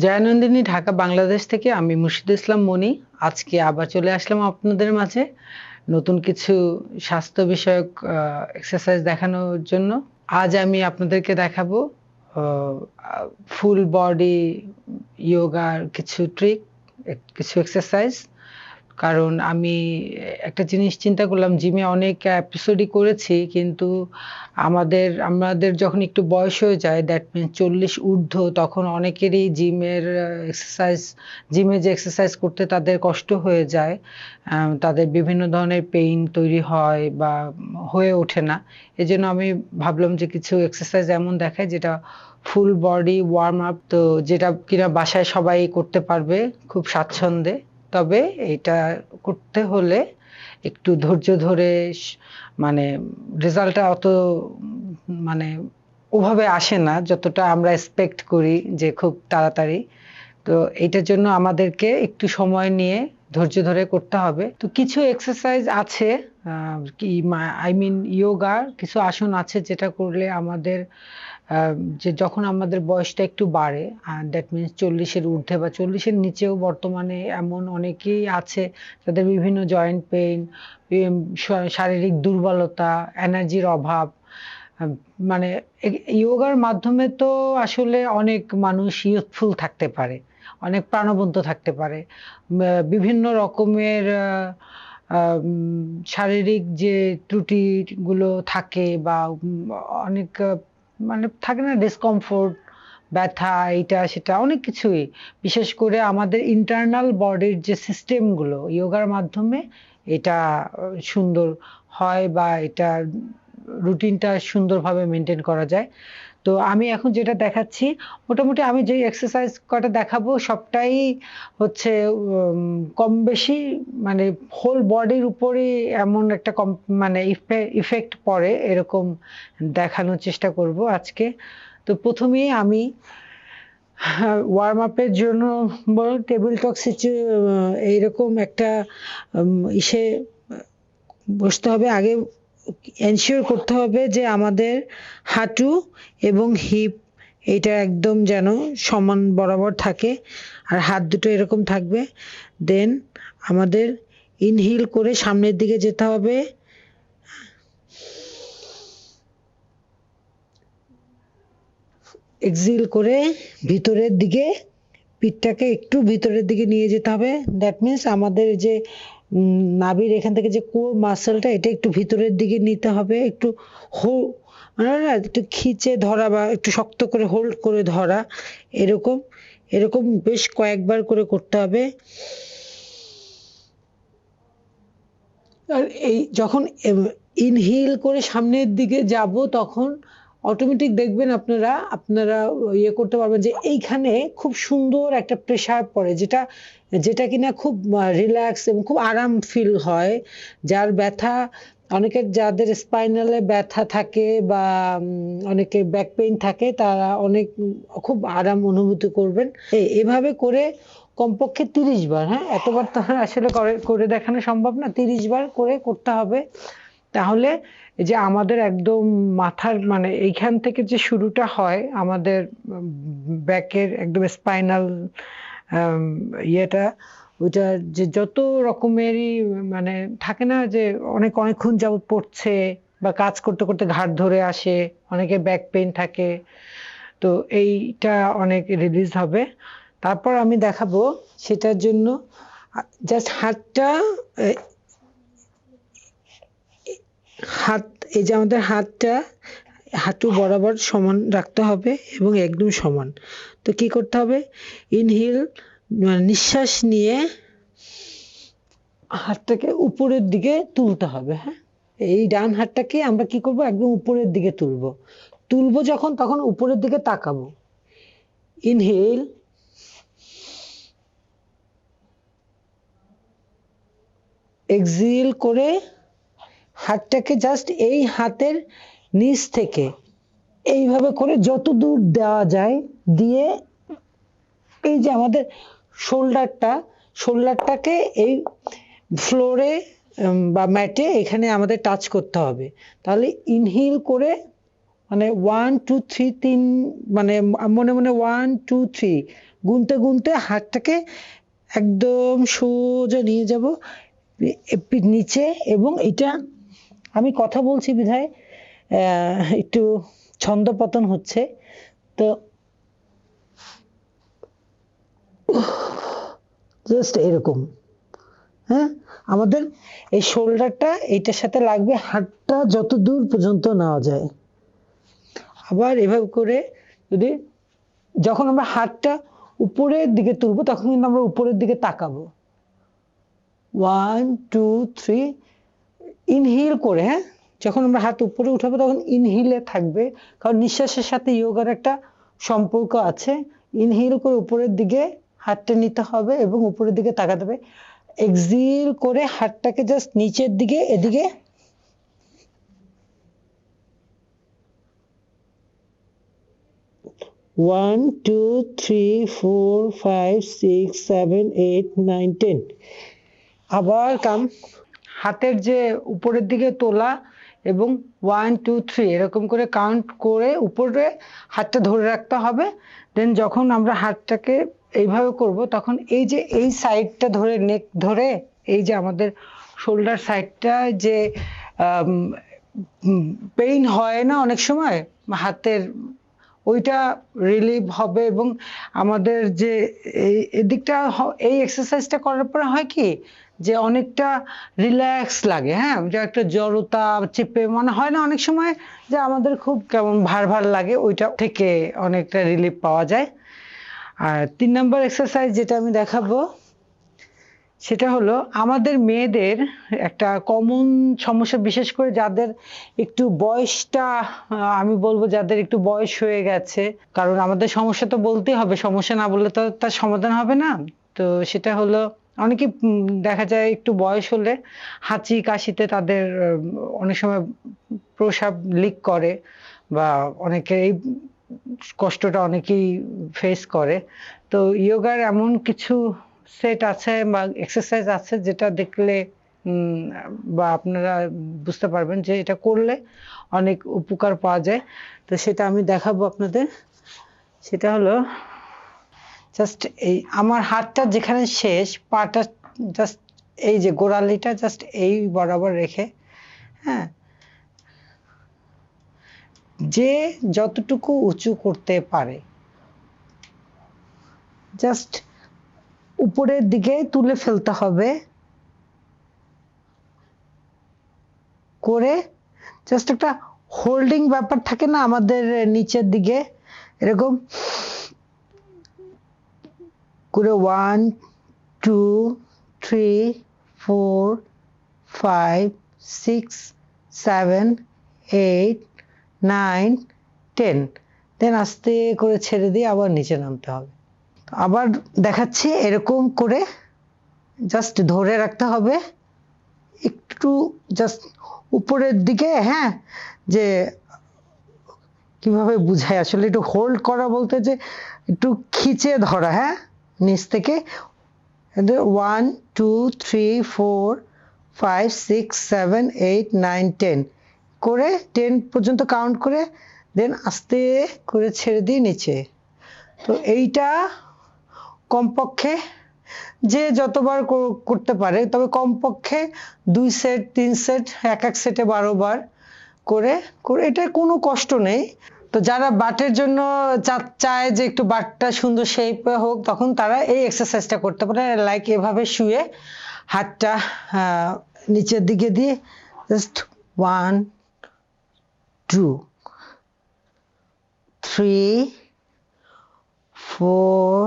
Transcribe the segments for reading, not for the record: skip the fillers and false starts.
জয়ানন্দিনী, ঢাকা, বাংলাদেশ থেকে আমি মুর্শিদুল ইসলাম মনি। আজকে আবার চলে আসলাম আপনাদের মাঝে নতুন কিছু স্বাস্থ্য বিষয়ক এক্সারসাইজ দেখানোর জন্য। আজ আমি আপনাদেরকে দেখাবো ফুল বডি যোগার কিছু ট্রিক, কিছু এক্সারসাইজ। কারণ আমি একটা জিনিস চিন্তা করলাম, জিমে অনেক এপিসোডই করেছি, কিন্তু আমাদের যখন একটু বয়স হয়ে যায়, দ্যাট মিনস 40 ঊর্ধ্ব, তখন অনেকেরই জিমে যে এক্সারসাইজ করতে তাদের কষ্ট হয়ে যায়। তাদের বিভিন্ন ধরনের পেইন তৈরি হয় বা হয়ে ওঠে না। এজন্য আমি ভাবলাম যে কিছু এক্সারসাইজ এমন দেখায় যেটা ফুল বডি ওয়ার্ম আপ, তো যেটা কিনা বাসায় সবাই করতে পারবে খুব স্বাচ্ছন্দ্যে। তবে এটা করতে হলে একটু ধৈর্য ধরে, মানে রেজাল্টটা অত মানে ওভাবে আসে না যতটা আমরা এক্সপেক্ট করি যে খুব তাড়াতাড়ি। তো এইটার জন্য আমাদেরকে একটু সময় নিয়ে ধৈর্য ধরে করতে হবে। তো কিছু এক্সারসাইজ আছে, কি আই মিন যোগার কিছু আসন আছে যেটা করলে আমাদের যে যখন আমাদের বয়সটা একটু বাড়ে, দ্যাট মিনস 40-এর ঊর্ধ্বে বা 40-এর নিচেও বর্তমানে এমন অনেকেই আছে যাদের বিভিন্ন জয়েন্ট পেইন, শারীরিক দুর্বলতা, এনার্জির অভাব। মানে যোগার মাধ্যমে তো আসলে অনেক মানুষ ইউথফুল থাকতে পারে, অনেক প্রাণবন্ত থাকতে পারে। বিভিন্ন রকমের শারীরিক যে ত্রুটিগুলো থাকে বা অনেক মানে থাকে না, ডিসকমফোর্ট, ব্যথা, এইটা সেটা অনেক কিছুই, বিশেষ করে আমাদের ইন্টারনাল বডির যে সিস্টেমগুলো যোগার মাধ্যমে এটা সুন্দর হয় বা এটা রুটিনটা সুন্দরভাবে মেনটেন করা যায়। তো আমি এখন যেটা দেখাচ্ছি, মোটামুটি আমি যে এক্সারসাইজ কটা দেখাবো সবটাই হচ্ছে কম বেশি মানে হোল বডির উপরে এমন একটা মানে ইফেক্ট পড়ে এরকম দেখানোর চেষ্টা করব আজকে। তো প্রথমেই আমি ওয়ার্ম আপের জন্য টেবিল টক এইরকম একটা ইসে বসতে হবে। আগে এনশিওর করতে হবে যে আমাদের হাঁটু এবং হিপ এটা একদম যেন সমান বরাবর থাকে, আর হাত দুটো এরকম থাকবে। দেন আমাদের ইনহেল করে সামনের দিকে যেতে হবে, এক্সহেল করে ভিতরের দিকে, পিঠটাকে একটু ভিতরের দিকে নিয়ে যেতে হবে। দ্যাট মিনস আমাদের যে নাভির এখান থেকে যে কোর মাসেলটা, এটা একটু ভিতরের দিকে নিতে হবে, একটু মানে না একটু খিচে ধরা বা একটু শক্ত করে হোল্ড করে ধরা, এরকম এরকম বেশ কয়েকবার করে করতে হবে। আর এই যখন ইনহেল করে সামনের দিকে যাব, তখন অটোমেটিক দেখবেন আপনারা ইয়ে করতে পারবেন যে এইখানে খুব সুন্দর একটা প্রেসার পড়ে, যেটা যেটা কিনা খুব রিল্যাক্স এবং খুব আরাম ফিল হয়। যার ব্যথা, যাদের স্পাইনালে ব্যথা থাকে বা অনেকে ব্যাক পেইন থাকে, তারা খুব আরাম অনুভূতি করবেন। এভাবে করে কমপক্ষে 30 বার, হ্যাঁ, এতবার তো আসলে করে দেখানো সম্ভব না, 30 বার করে করতে হবে। তাহলে যে আমাদের একদম মাথার মানে এইখান থেকে যে শুরুটা হয় আমাদের ব্যাকের একদম স্পাইনাল ইয়েটা, ওইটা যে যত রকমেরই মানে থাকে না, যে অনেকক্ষণ যাবত পড়ছে বা কাজ করতে করতে ঘাড় ধরে আসে, অনেকে ব্যাক পেইন থাকে, তো এইটা অনেক রিলিজ হবে। তারপর আমি দেখাবো সেটার জন্য জাস্ট এই যে আমাদের হাতটা হাঁটু বরাবর সমান রাখতে হবে এবং একদম সমান। তো কি করতে হবে, ইনহেল মানে নিঃশ্বাস নিয়ে হাতটাকে উপরের দিকে তুলতে হবে। হ্যাঁ, এই ডান হাতটাকে আমরা কি করব, একদম উপরের দিকে তুলবো যখন, তখন উপরের দিকে তাকাবো। ইনহেল, এক্সহেল করে হাতটাকে জাস্ট এই হাতের নিচ থেকে এইভাবে করে যত দূর দেওয়া যায় দিয়ে, এই যে আমাদের শোল্ডারটাকে এই ফ্লোরে বা ম্যাটে এখানে আমাদের টাচ করতে হবে। তাহলে ইনহেল করে মানে 1 2 3 3, মানে মনে মনে 1 2 3 গুনতে গুনতে হাতটাকে একদম সোজা নিয়ে যাব নিচে, এবং এটা আমি কথা বলছি বিধায় একটু ছন্দপতন হচ্ছে। তো জাস্ট এরকম, হ্যাঁ, আমাদের এই শোল্ডারটা এইটার সাথে লাগবে, হাতটা যত দূর পর্যন্ত নেওয়া যায়। আবার এভাবে করে যদি যখন আমরা হাতটা উপরের দিকে তুলবো তখন কিন্তু আমরা উপরের দিকে তাকাবো। 1 2 3 ইনহেল করে, হ্যাঁ, যখন আমরা হাত উপরে উঠাবো তখন ইনহেলে থাকবে, কারণ নিঃশ্বাসের সাথে যোগার একটা সম্পর্ক আছে। ইনহেল করে উপরের দিকে হাতটা নিতে হবে এবং উপরের দিকে তাকাতে হবে। এক্সহেল করে হাতটাকে জাস্ট নিচের দিকে এদিকে, 1 2 3 4 5 6 7 8 9 10। আবার কাম, হাতের যে উপরের দিকে তোলা এবং 1 2 3 এরকম করে কাউন্ট করে উপরে হাতটা ধরে রাখতে হবে। দেন যখন আমরা হাতটাকে এইভাবে করব তখন এই যে এই সাইডটা ধরে, নেক ধরে, এই যে আমাদের শোল্ডার সাইডটা যে পেইন হয় না অনেক সময় হাতের, ওইটা রিলিভ হবে। এবং আমাদের যে এদিকটা এই এক্সারসাইজটা করার পরে হয় কি যে অনেকটা রিল্যাক্স লাগে, হ্যাঁ, যে একটা জড়তা চেপে মনে হয় না অনেক সময় যে আমাদের খুব কেমন ভার ভার লাগে, ওইটা থেকে অনেকটা রিলিফ পাওয়া যায়। আর 3 নম্বর এক্সারসাইজ যেটা আমি দেখাবো সেটা হলো আমাদের মেয়েদের একটা কমন সমস্যা, বিশেষ করে যাদের একটু বয়সটা, আমি বলবো যাদের একটু বয়স হয়ে গেছে, কারণ আমাদের সমস্যা তো বলতেই হবে, সমস্যা না বললে তো তার সমাধান হবে না। তো সেটা হলো অনেকে দেখা যায় একটু বয়স হলে হাঁচি কাশিতে তাদের অনেক সময় প্রস্রাব লিক করে, বা অনেকে এই কষ্টটা অনেকেই ফেস করে। তো যোগার এমন কিছু সেট আছে বা এক্সারসাইজ আছে যেটা দেখলে বা আপনারা বুঝতে পারবেন যে এটা করলে অনেক উপকার পাওয়া যায়। তো সেটা আমি দেখাবো আপনাদের। সেটা হলো জাস্ট এই আমার হাতটা যেখানে শেষ, পাটা জাস্ট এই যে গোড়ালিটা জাস্ট এই বরাবর রেখে, হ্যাঁ, যে যতটুকু উঁচু করতে পারে জাস্ট উপরের দিকে তুলে ফেলতে হবে, করে জাস্ট একটা হোল্ডিং ব্যাপার থাকে না আমাদের নিচের দিকে, এরকম করে 1 2 3 4 5 6 7 8 9 10। দেন আস্তে করে ছেড়ে দিয়ে আবার নিচে নামতে হবে। আবার দেখাচ্ছি, এরকম করে জাস্ট ধরে রাখতে হবে একটু, জাস্ট উপরের দিকে, হ্যাঁ, যে কিভাবে বুঝায় আসলে, একটু হোল্ড করা বলতে যে একটু খিচে ধরা, হ্যাঁ, নিচ থেকে 1 2 3 4 5 6 7 8 9 10 করে 10 পর্যন্ত কাউন্ট করে দেন আস্তে করে ছেড়ে দিয়ে নিচে। তো এইটা কমপক্ষে যে যতবার করতে পারে, তবে কমপক্ষে 2 সেট 3 সেট, এক এক সেটে 12 বার করে করে, এটা কোনো কষ্ট নেই। তো যারা বাটের জন্য চায় যে একটু বাটটা সুন্দর শেপে হোক, তখন তারা এই এক্সারসাইজটা করতে পারে, লাইক এভাবে শুয়ে হাতটা নিচের দিকে দিয়ে জাস্ট 1 2 3 4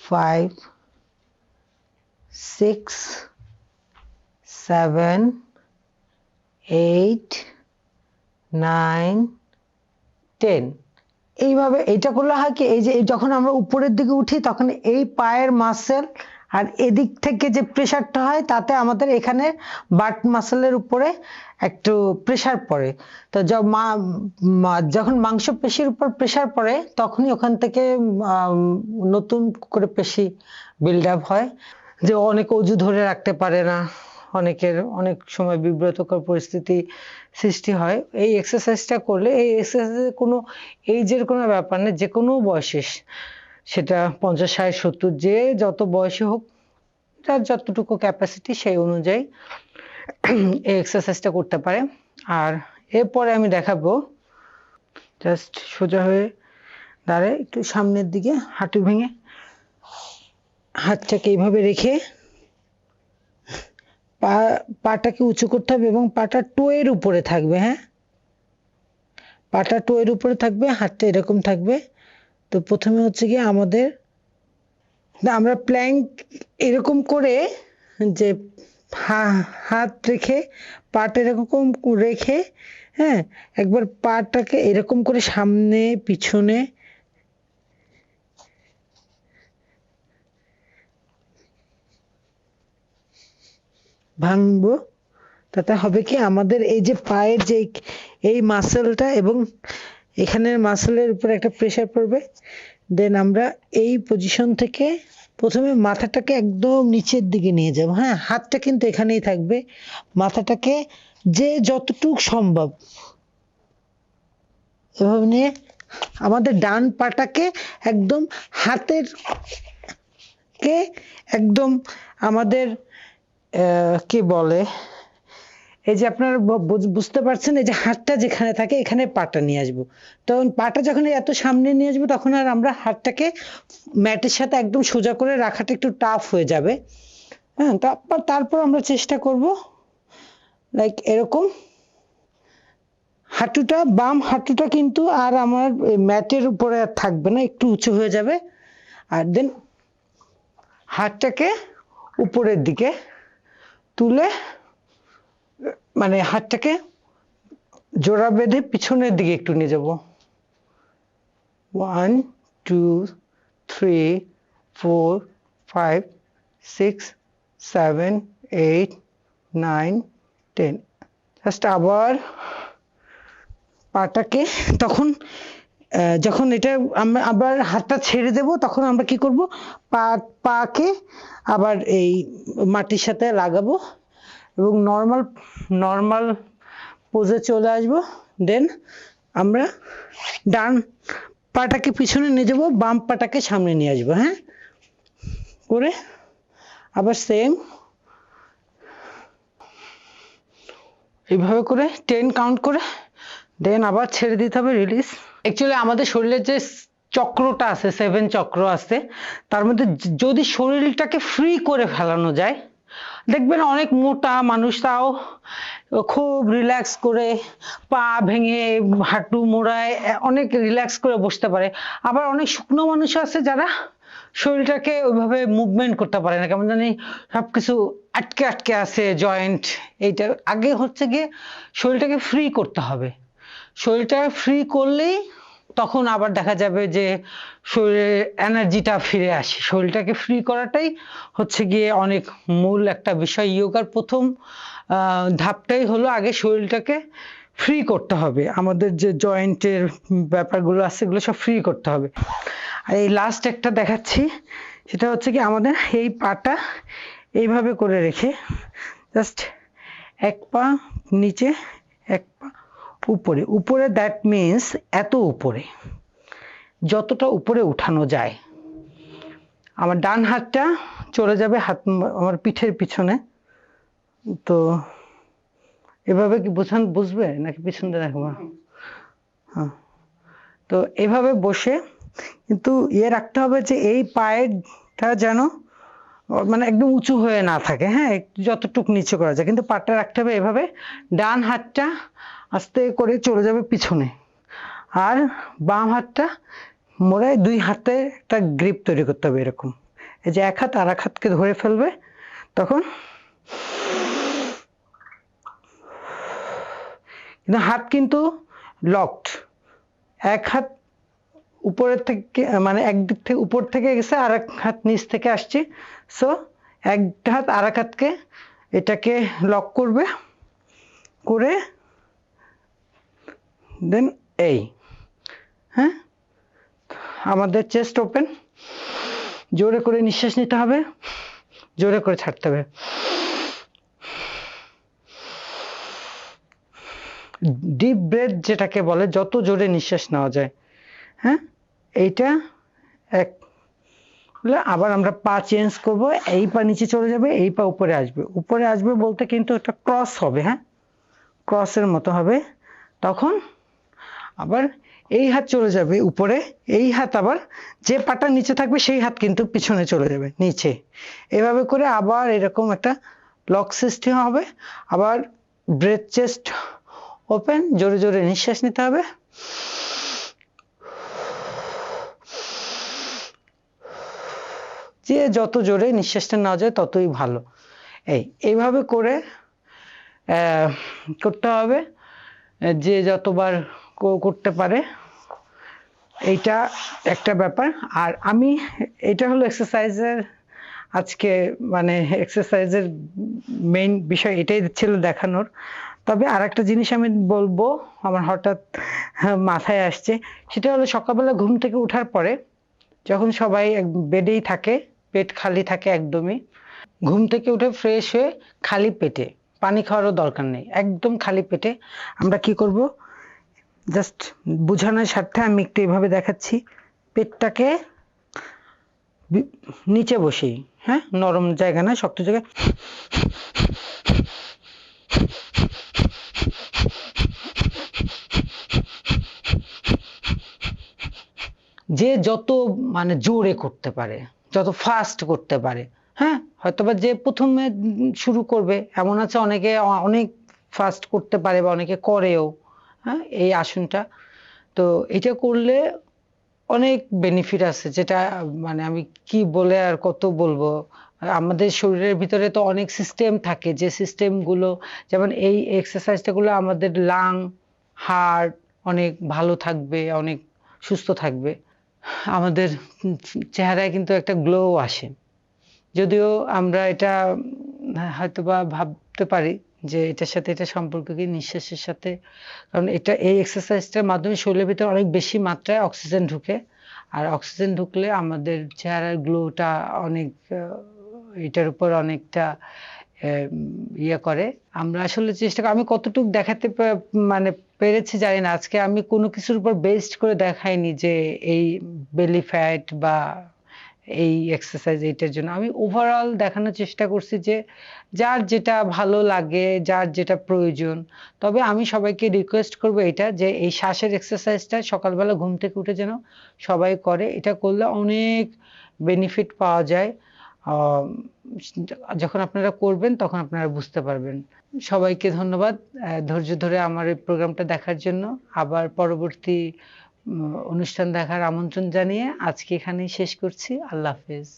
5 6 7 8 9 10। এইভাবে এটা করলে হয় কি, এই যে যখন আমরা উপরের দিকে উঠি তখন এই পায়ের মাসেল আর এদিক থেকে যে প্রেসারটা হয় তাতে আমাদের এখানে বাট মাসেলের উপরে একটু প্রেসার পড়ে। তো যখন মাংসপেশির উপর প্রেসার পড়ে তখনই ওখান থেকে নতুন করে পেশি বিল্ড আপ হয়। যে অনেক অজু ধরে রাখতে পারে না, অনেকের অনেক সময় বিব্রতকর পরিস্থিতি সৃষ্টি হয়। এই এক্সারসাইজটা করলে, এই এক্সারসাইজে কোনো এইজের কোনো ব্যাপার নেই, যে কোনো বয়সে, সেটা 50, 60, 70, যে যত বয়সী হোক, যার যতটুকু ক্যাপাসিটি সেই অনুযায়ী এই এক্সারসাইজটা করতে পারে। আর এরপরে আমি দেখাবো, জাস্ট সোজা হয়ে দাঁড়ায় একটু সামনের দিকে হাঁটু ভেঙে হাতটাকে এইভাবে রেখে পাটাকে উঁচু করতে হবে এবং পাটা টোয়ের উপরে থাকবে। হ্যাঁ, পাটা টোয়ের উপরে থাকবে, হাতটা এরকম থাকবে। তো প্রথমে হচ্ছে কি আমাদের, আমরা প্ল্যাঙ্ক এরকম করে, যে হাত রেখে পাটা এরকম রেখে, হ্যাঁ, একবার পাটাকে এরকম করে সামনে পিছনে ভাঙবো। তাতে হবে কি, আমাদের এই যে পায়ের যে এই মাসেলটা এবং এখানের মাসেলের উপর একটা প্রেসার পড়বে। দেন আমরা এই পজিশন থেকে প্রথমে মাথাটাকে একদম নিচের দিকে নিয়ে যাব। হ্যাঁ, হাতটা কিন্তু এখানেই থাকবে, মাথাটাকে যে যতটুক সম্ভব এভাবে নিয়ে আমাদের ডান পাটাকে একদম হাতের কে একদম আমাদের কি বলে, এই যে আপনারা বুঝতে পারছেন, এই যে হাতটা যেখানে থাকে এখানে পাটা নিয়ে আসবো। তখন পাটা যখন এত সামনে নিয়ে আসবো, তখন আর আমরা হাতটাকে ম্যাটের সাথে একদম সোজা করে রাখাটা একটু টাফ হয়ে যাবে। হ্যাঁ, তারপর আমরা চেষ্টা করব লাইক এরকম, হাঁটুটা, বাম হাঁটুটা কিন্তু আর আমার ম্যাটের উপরে আর থাকবে না, একটু উঁচু হয়ে যাবে। আর দেন হাতটাকে উপরের দিকে তুলে, মানে হাতটাকে জোড়া বেঁধে পিছনের দিকে একটু নিয়ে যাব। 1 2 3 4 5 6 7 8 9 10। জাস্ট আবার পাটাকে, তখন যখন এটা আমরা আবার হাতটা ছেড়ে দেব, তখন আমরা কি করব, পাকে আবার এই মাটির সাথে লাগাবো এবং নর্মাল পোজে চলে আসবো। দেন আমরা ডান পাটাকে পিছনে নিয়ে যাবো, বাম পাটাকে সামনে নিয়ে আসবো। হ্যাঁ, করে আবার সেম এইভাবে করে 10 কাউন্ট করে দেন আবার ছেড়ে দিতে হবে, রিলিজ। অ্যাকচুয়ালি আমাদের শরীরের যে চক্রটা আছে, 7 চক্র আছে, তার মধ্যে যদি শরীরটাকে ফ্রি করে ফেলানো যায়, দেখবেন অনেক মোটা মানুষ তাও খুব রিল্যাক্স করে পা ভেঙে হাঁটু মোড়ায় অনেক রিল্যাক্স করে বসতে পারে। আবার অনেক শুকনো মানুষ আছে যারা শরীরটাকে ওইভাবে মুভমেন্ট করতে পারে না, কেমন জানি সবকিছু আটকে আটকে আছে জয়েন্ট। এইটা আগে হচ্ছে গিয়ে শরীরটাকে ফ্রি করতে হবে। শরীরটা ফ্রি করলেই তখন আবার দেখা যাবে যে শরীরের এনার্জিটা ফিরে আসে। শরীরটাকে ফ্রি করাটাই হচ্ছে গিয়ে অনেক মূল একটা বিষয়। যোগার প্রথম ধাপটাই হলো আগে শরীরটাকে ফ্রি করতে হবে, আমাদের যে জয়েন্টের ব্যাপারগুলো আছে এগুলো সব ফ্রি করতে হবে। আর এই লাস্ট একটা দেখাচ্ছি, সেটা হচ্ছে কি, আমাদের এই পাটা এইভাবে করে রেখে জাস্ট এক পা নিচে এক পা উপরে উপরে, দ্যাট মিনস এত উপরে, যতটা উপরে উঠানো যায়। আমার ডান হাতটা চলে যাবে আমার পিঠের পিছনে। তো এভাবে কি বুঝবে নাকি পিছন দিয়ে রাখবো? হ্যাঁ, তো এভাবে বসে কিন্তু রাখতে হবে যে এই পায়েরটা যেন মানে একদম উঁচু হয়ে না থাকে। হ্যাঁ, যতটুকু নিচে করা যায়, কিন্তু পাটা রাখতে হবে এভাবে। ডান হাতটা আস্তে করে চলে যাবে পিছনে, আর বাম হাতটা মোড়ায় দুই হাতে একটা গ্রিপ তৈরি করতে হবে এরকম। এই যে এক হাত আর এক হাতকে ধরে ফেলবে, তখন কিন্তু হাত কিন্তু লকড, এক হাত উপরের থেকে মানে একদিক থেকে উপর থেকে গেছে, আর এক হাত নিচ থেকে আসছে। সো এক হাত আর এক হাতকে এটাকে লক করবে, করে দেন এই, হ্যাঁ, আমাদের চেস্ট ওপেন, জোরে করে নিঃশ্বাস নিতে হবে, জোরে করে ছাড়তে হবে। ডিপ ব্রেথ যেটাকে বলে, যত জোরে নিঃশ্বাস নেওয়া যায়। হ্যাঁ, এইটা এক হলে আবার আমরা পা চেঞ্জ করব, এই পা নিচে চলে যাবে, এই পা উপরে আসবে। উপরে আসবে বলতে কিন্তু এটা ক্রস হবে, হ্যাঁ, ক্রসের মতো হবে। তখন আবার এই হাত চলে যাবে উপরে, এই হাত আবার যে পাটা নিচে থাকবে সেই হাত কিন্তু পিছনে চলে যাবে নিচে। এভাবে করে আবার এরকম একটা লক সিস্টেম হবে। আবার ব্রেথ চেস্ট ওপেন, জোরে জোরে নিঃশ্বাস নিতে হবে। যে যত জোরে নিঃশ্বাসটা নেওয়া যায় ততই ভালো। এইভাবে করে করতে হবে, যে যতবার করতে পারে। এইটা একটা ব্যাপার। আর আমি, এটা হলো এক্সারসাইজের আজকে, মানে এক্সারসাইজের মেইন বিষয় এটাই ছিল দেখানোর। তবে আর একটা জিনিস আমি বলবো, আমার হঠাৎ মাথায় আসছে, সেটা হলো সকালবেলা ঘুম থেকে ওঠার পরে যখন সবাই বেডেই থাকে, পেট খালি থাকে একদমই, ঘুম থেকে উঠে ফ্রেশ হয়ে খালি পেটে, পানি খাওয়ারও দরকার নেই, একদম খালি পেটে আমরা কি করব, জাস্ট বোঝানোর স্বার্থে আমি একটু এভাবে দেখাচ্ছি। পেটটাকে নিচে বসেই, হ্যাঁ, নরম জায়গা না, শক্ত জায়গা, যে যত মানে জোরে করতে পারে, যত ফাস্ট করতে পারে। হ্যাঁ, হয়তোবা যে প্রথমে শুরু করবে, এমন আছে অনেকে অনেক ফাস্ট করতে পারে বা অনেকে করেও। হ্যাঁ, এই আসনটা, তো এটা করলে অনেক বেনিফিট আছে, যেটা মানে আমি কি বলে আর কত বলবো। আমাদের শরীরের ভিতরে তো অনেক সিস্টেম থাকে, যে সিস্টেমগুলো, যেমন এই এক্সারসাইজটা গুলো আমাদের লাং, হার্ট অনেক ভালো থাকবে, অনেক সুস্থ থাকবে। আমাদের চেহারায় কিন্তু একটা গ্লো আসে। যদিও আমরা এটা হয়তোবা ভাবতে পারি যে এটার সাথে এটা সম্পর্ক কি, নিঃশ্বাসের সাথে। কারণ এটা, এই এক্সারসাইজটার মাধ্যমে শরীরের ভিতরে অনেক বেশি মাত্রায় অক্সিজেন ঢুকে। আর অক্সিজেন ঢুকলে আমাদের চেহারার গ্লোটা অনেক, এটার উপর অনেকটা ইয়ে করে। আমরা আসলে চেষ্টা করি, আমি কতটুকু দেখাতে মানে পেরেছি জানি না। আজকে আমি কোনো কিছুর উপর বেসড করে দেখাইনি যে এই বেলি ফ্যাট বা এই এক্সারসাইজ এইটার জন্য। আমি ওভারঅল দেখানোর চেষ্টা করছি যে যার যেটা ভালো লাগে, যার যেটা প্রয়োজন। তবে আমি সবাইকে রিকোয়েস্ট করব এটা, যে এই শ্বাসের এক্সারসাইজটা সকালবেলা ঘুম থেকে উঠে যেন সবাই করে। এটা করলে অনেক বেনিফিট পাওয়া যায়। যখন আপনারা করবেন তখন আপনারা বুঝতে পারবেন। সবাইকে ধন্যবাদ ধৈর্য ধরে আমার এই প্রোগ্রামটা দেখার জন্য। আবার পরবর্তী অনুষ্ঠান দেখার আমন্ত্রণ জানিয়ে আজকে এখানেই শেষ করছি। আল্লাহ হাফেজ।